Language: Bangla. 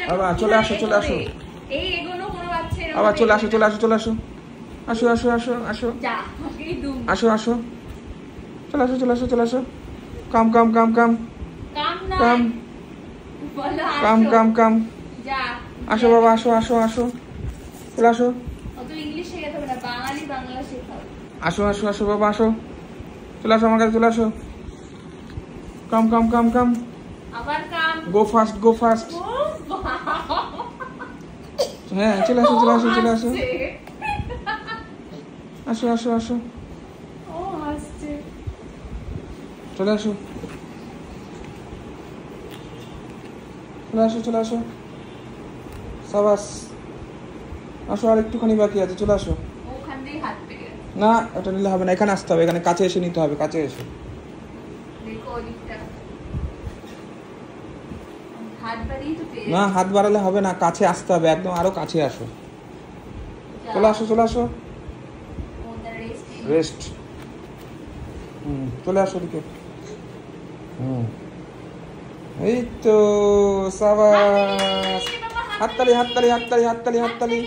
বাবা চলে আসো চলে আসো এই এগোনো কোনো বাচ্চা এরকম আবার চলে আসো চলে আসো চলে আসো আসো আসো আসো আসো যা এই দুম আসো আসো চলে আসো চলে আসো চলে আসো কাম কাম কাম কাম কাম না কাম বলো কাম আসো কাম কাম যা আসো বাবা আসো আসো আসো চলে আসো অত ইংলিশ শেখাতে হবে না বাঙালি বাংলা শেখাও আসো আসো আসো বাবা আসো চলে আসো আমার কাছে চলে আসো কাম কাম কাম কাম আবার কাম গো ফাস্ট গো ফাস্ট ও বাবা হ্যাঁ চলে আসো চলে আসো চলে আসো হাসছে। আসো আসো আসো ও হাসছে চলে আসো চলে আসো চলে আসো সাবাস আসো আর একটুখানি বাকি আছে চলে আসো ওখান দিয়ে হাত পেয়ে গেছে না ওটা নিলে হবে না এখানে আসতে হবে এখানে কাছে এসে নিতে হবে কাছে এসে দেখো ওদিকটা হাত বাড়িয়ে তো পেয়ে না হাত বাড়ালে হবে না কাছে আসতে হবে একদম আরো কাছে আসো চলে আসো চলে আসো রেস্ট চলে আসো দিকে এই তো সাবাস হাততালি হাততালি হাততালি হাততালি হাততালি